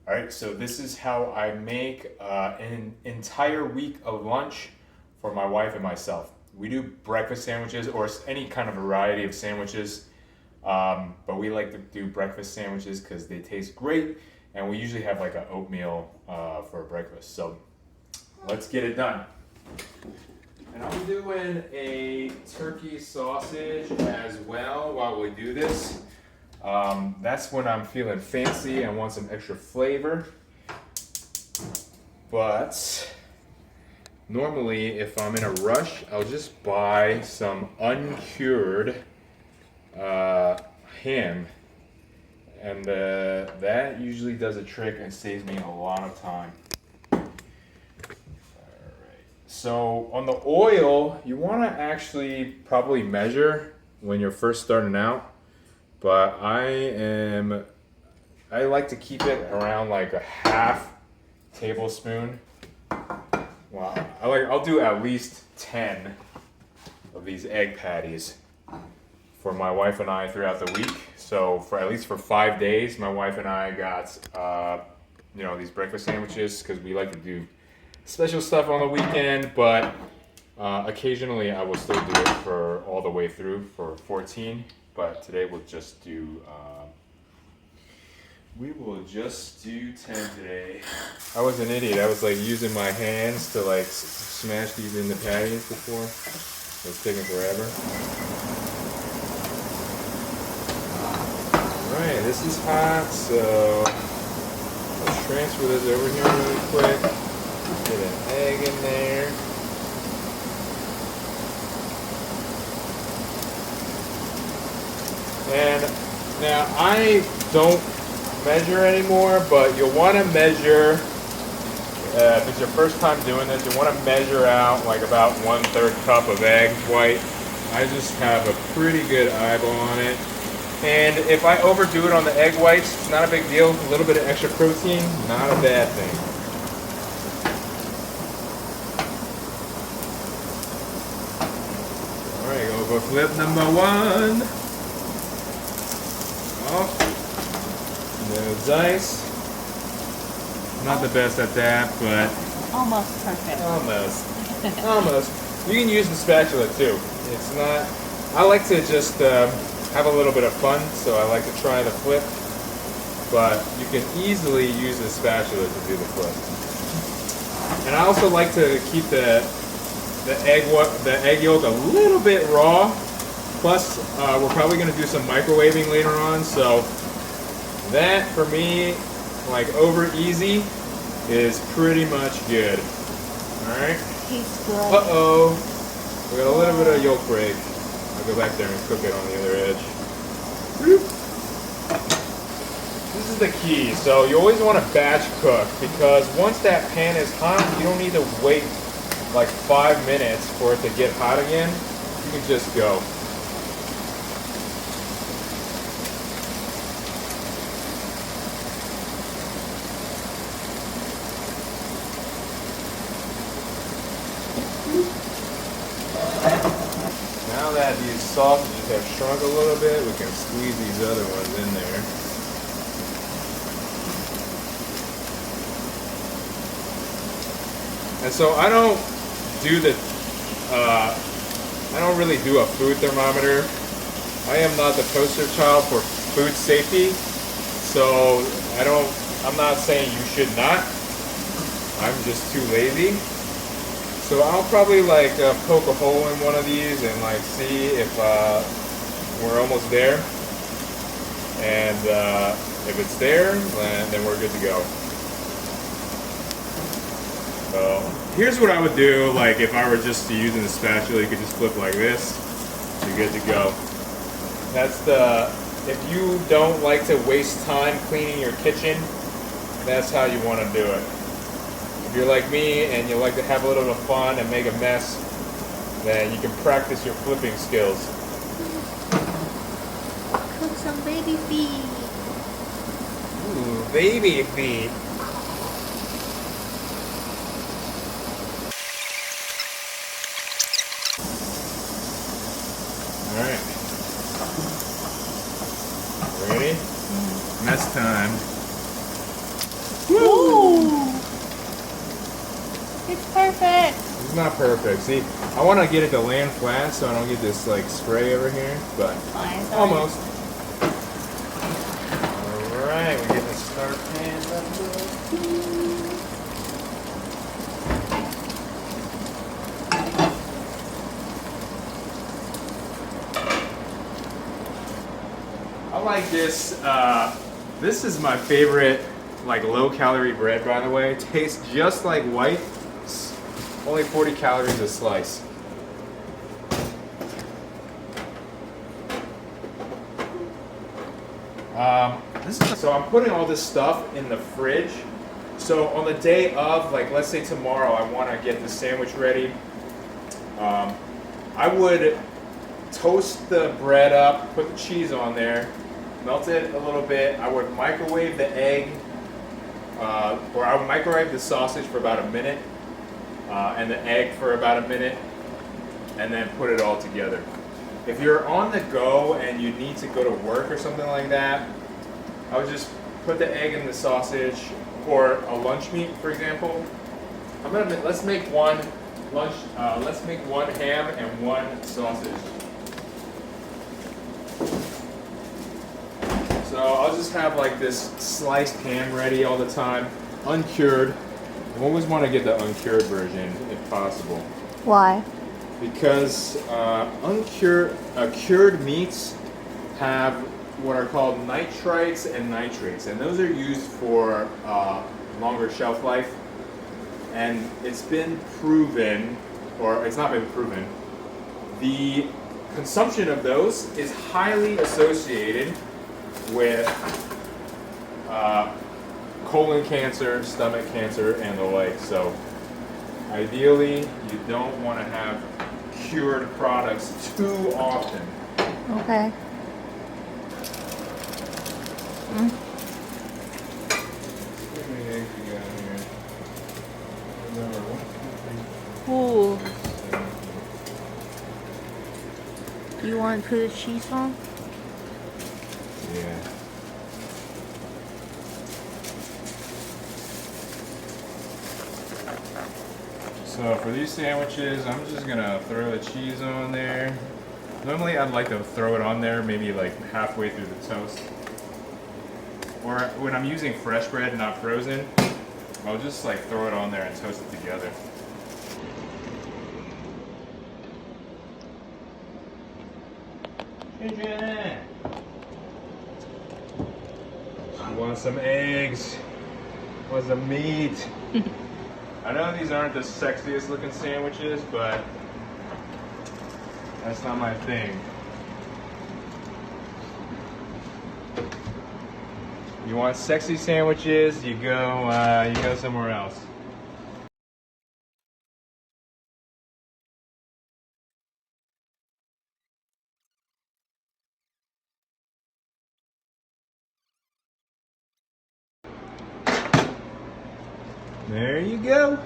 All right, so this is how I make an entire week of lunch for my wife and myself. We do breakfast sandwiches or any kind of variety of sandwiches, but we like to do breakfast sandwiches because they taste great, and we usually have like an oatmeal for breakfast. So let's get it done. And I'm doing a turkey sausage as well while we do this. That's when I'm feeling fancy and want some extra flavor. But normally, if I'm in a rush, I'll just buy some uncured ham. And that usually does a trick and saves me a lot of time. So on the oil, you want to actually probably measure when you're first starting out, but I like to keep it around like a half tablespoon. Wow, I'll do at least 10 of these egg patties for my wife and I throughout the week. So for at least for 5 days, my wife and I got these breakfast sandwiches because we like to do special stuff on the weekend, but occasionally I will still do it for all the way through for 14. But today we'll just do 10 today. I was an idiot. I was like using my hands to like smash these into patties before. It was taking forever. Alright, this is hot, so let's transfer this over here really quick. Get an egg in there. And now I don't measure anymore, but you'll want to measure, if it's your first time doing this, you want to measure out like about 1/3 cup of egg white. I just have a pretty good eyeball on it. And if I overdo it on the egg whites, it's not a big deal. A little bit of extra protein, not a bad thing. Go flip number 1. Off. No dice. Not the best at that, but Almost perfect. almost. You can use the spatula too. It's not. I like to just have a little bit of fun, so I like to try the flip. But you can easily use the spatula to do the flip. And I also like to keep the egg yolk a little bit raw. Plus, we're probably going to do some microwaving later on, so that for me, like over easy, is pretty much good. All right. Tastes good. Uh-oh, we got a little bit of yolk break. I'll go back there and cook it on the other edge. This is the key. So you always want to batch cook because once that pan is hot, you don't need to wait like 5 minutes for it to get hot again. You can just go. Now that these sausages have shrunk a little bit, we can squeeze these other ones in there. And so I don't really do a food thermometer. I am not the poster child for food safety, so I'm not saying you should not. I'm just too lazy. So I'll probably like poke a hole in one of these and like see if we're almost there. And if it's there, then we're good to go. So here's what I would do, like if I were just using the spatula, you could just flip like this, you're good to go. If you don't like to waste time cleaning your kitchen, that's how you want to do it. If you're like me and you like to have a little bit of fun and make a mess, then you can practice your flipping skills. Cook some baby feet. Ooh, baby feet. Alright. Ready? Mess time. Ooh. It's perfect. It's not perfect. See, I want to get it to land flat so I don't get this like spray over here, but Fine. almost. All right, we're getting the start pan up. I like this. This is my favorite, like low-calorie bread, by the way. It tastes just like white. It's only 40 calories a slice. So I'm putting all this stuff in the fridge. So on the day of, like let's say tomorrow, I want to get the sandwich ready. I would toast the bread up, put the cheese on there, melt it a little bit. I would microwave the egg, or I would microwave the sausage for about a minute, and the egg for about a minute, and then put it all together. If you're on the go and you need to go to work or something like that, I would just put the egg in the sausage, or a lunch meat, for example. Let's make one lunch. Let's make one ham and one sausage. So I'll just have like this sliced ham ready all the time, uncured. You always want to get the uncured version if possible, Why? because cured meats have what are called nitrites and nitrates, and those are used for longer shelf life. And it's been proven, or it's not been proven, the consumption of those is highly associated with colon cancer, stomach cancer, and the like. So ideally, you don't want to have cured products too often. Okay. Ooh. You want to put the cheese on? Yeah. So for these sandwiches, I'm just gonna throw the cheese on there. Normally I'd like to throw it on there maybe like halfway through the toast. Or when I'm using fresh bread, not frozen, I'll just like throw it on there and toast it together. You want some eggs? Want some meat? I know these aren't the sexiest looking sandwiches, but that's not my thing. You want sexy sandwiches? You go somewhere else. There you go.